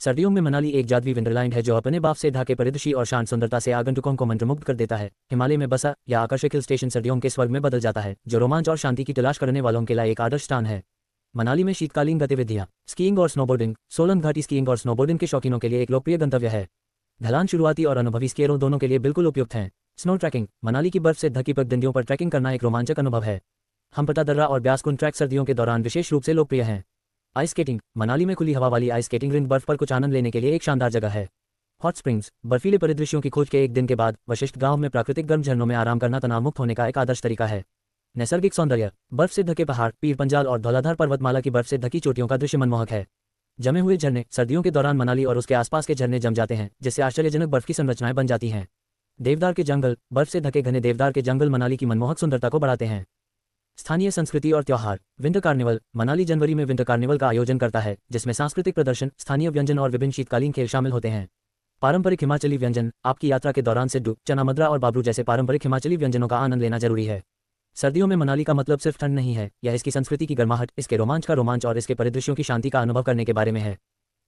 सर्दियों में मनाली एक जादुई विंडरलैंड है जो अपने बाफ से ढाके परिदृश्य और शांत सुंदरता से आगंतुकों को मंत्रमुग्ध कर देता है। हिमालय में बसा या आकर्षक हिल स्टेशन सर्दियों के स्वर्ग में बदल जाता है, जो रोमांच और शांति की तलाश करने वालों के लिए एक आदर्श स्थान है। मनाली में शीतकालीन गतिविधियां, स्कीइंग और स्नोबोर्डिंग। सोलंग घाटी स्कीइंग और स्नोबोर्डिंग के शौकीनों के लिए एक लोकप्रिय गंतव्य है। ढलान शुरुआती और अनुभवी स्कीयरों दोनों के लिए बिल्कुल उपयुक्त हैं। स्नो ट्रैकिंग, मनाली की बर्फ से ढकी पगडंडियों पर ट्रैकिंग करना एक रोमांचक अनुभव है। हम्पटा दर्रा और ब्यासकुंड ट्रैक सर्दियों के दौरान विशेष रूप से लोकप्रिय हैं। आइस स्केटिंग, मनाली में खुली हवा वाली आइस स्केटिंग रिंग बर्फ पर कुछ आनंद लेने के लिए एक शानदार जगह है। हॉट स्प्रिंग्स, बर्फीले परिदृश्यों की खोज के एक दिन के बाद वशिष्ठ गांव में प्राकृतिक गर्म झरनों में आराम करना तनाव मुक्त होने का एक आदर्श तरीका है। नैसर्गिक सौंदर्य, बर्फ से ढके पहाड़, पीर पंजाल और धौलाधार पर्वतमाला की बर्फ से ढकी चोटियों का दृश्य मनमोहक है। जमे हुए झरने, सर्दियों के दौरान मनाली और उसके आसपास के झरने जम जाते हैं, जिससे आश्चर्यजनक बर्फ की संरचनाएं बन जाती हैं। देवदार के जंगल, बर्फ से ढके घने देवदार के जंगल मनाली की मनमोहक सुंदरता को बढ़ाते हैं। स्थानीय संस्कृति और त्योहार, विंटर कार्निवल, मनाली जनवरी में विंटर कार्निवल का आयोजन करता है, जिसमें सांस्कृतिक प्रदर्शन, स्थानीय व्यंजन और विभिन्न शीतकालीन खेल शामिल होते हैं। पारंपरिक हिमाचली व्यंजन, आपकी यात्रा के दौरान सिड्डू, चना मद्रा और बाबरू जैसे पारंपरिक हिमाचली व्यंजनों का आनंद लेना जरूरी है। सर्दियों में मनाली का मतलब सिर्फ ठंड नहीं है, यह इसकी संस्कृति की गर्माहट, इसके रोमांच का रोमांच और इसके परिदृश्यों की शांति का अनुभव करने के बारे में है।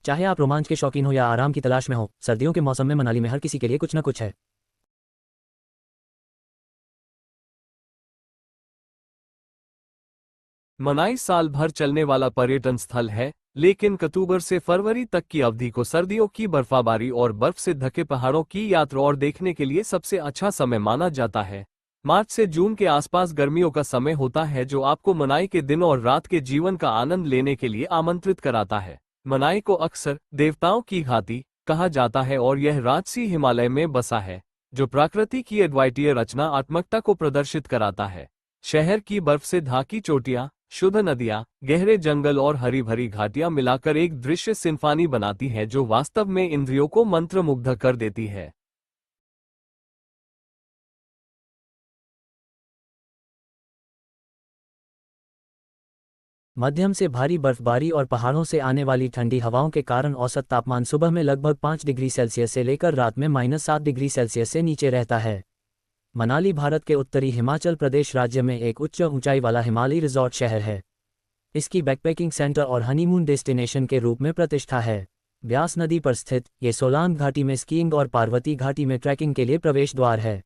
चाहे आप रोमांच के शौकीन हो या आराम की तलाश में हो, सर्दियों के मौसम में मनाली में हर किसी के लिए कुछ न कुछ है। मनाली साल भर चलने वाला पर्यटन स्थल है, लेकिन अक्टूबर से फरवरी तक की अवधि को सर्दियों की बर्फबारी और बर्फ से ढके पहाड़ों की यात्रा और देखने के लिए सबसे अच्छा समय माना जाता है। मार्च से जून के आसपास गर्मियों का समय होता है, जो आपको मनाली के दिन और रात के जीवन का आनंद लेने के लिए आमंत्रित कराता है। मनाली को अक्सर देवताओं की घाटी कहा जाता है और यह राजसी हिमालय में बसा है, जो प्रकृति की अद्वितीय रचनात्मकता को प्रदर्शित कराता है। शहर की बर्फ से ढाकी चोटियां, शुद्ध नदियां, गहरे जंगल और हरी भरी घाटियां मिलाकर एक दृश्य सिम्फनी बनाती है, जो वास्तव में इंद्रियों को मंत्रमुग्ध कर देती है। मध्यम से भारी बर्फबारी और पहाड़ों से आने वाली ठंडी हवाओं के कारण औसत तापमान सुबह में लगभग 5 डिग्री सेल्सियस से लेकर रात में -7 डिग्री सेल्सियस से नीचे रहता है। मनाली भारत के उत्तरी हिमाचल प्रदेश राज्य में एक उच्च ऊंचाई वाला हिमालयी रिजॉर्ट शहर है। इसकी बैकपैकिंग सेंटर और हनीमून डेस्टिनेशन के रूप में प्रतिष्ठा है। ब्यास नदी पर स्थित ये सोलांग घाटी में स्कीइंग और पार्वती घाटी में ट्रैकिंग के लिए प्रवेश द्वार है।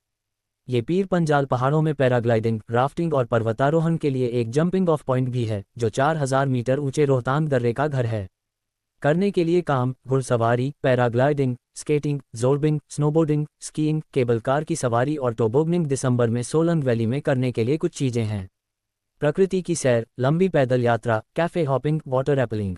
ये पीर पंजाल पहाड़ों में पैराग्लाइडिंग, राफ्टिंग और पर्वतारोहण के लिए एक जंपिंग ऑफ पॉइंट भी है, जो 4000 मीटर ऊंचे रोहतांग दर्रे का घर है। करने के लिए काम, घुड़सवारी, paragliding, skating, zorbing, snowboarding, skiing, cable car की सवारी और टोबोगनिंग दिसंबर में सोलंग वैली में करने के लिए कुछ चीजें हैं। प्रकृति की सैर, लंबी पैदल यात्रा, cafe hopping, water rappelling,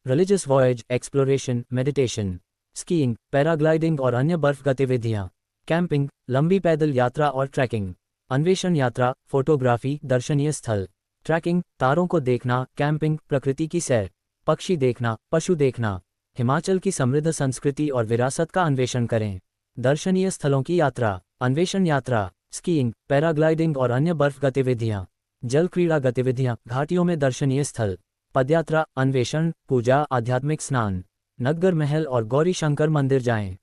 religious voyage, exploration, meditation, skiing, paragliding और अन्य बर्फ गतिविधियां, कैंपिंग, लंबी पैदल यात्रा और ट्रैकिंग, अन्वेषण यात्रा, फोटोग्राफी, दर्शनीय स्थल, ट्रैकिंग, तारों को देखना, कैंपिंग, प्रकृति की सैर, पक्षी देखना, पशु देखना, हिमाचल की समृद्ध संस्कृति और विरासत का अन्वेषण करें। दर्शनीय स्थलों की यात्रा, अन्वेषण यात्रा, स्कीइंग, पैराग्लाइडिंग और अन्य बर्फ गतिविधियां, जल क्रीड़ा गतिविधियां, घाटियों में दर्शनीय स्थल, पदयात्रा, अन्वेषण, पूजा, आध्यात्मिक स्नान, नग्गर महल और गौरी शंकर मंदिर जाएं।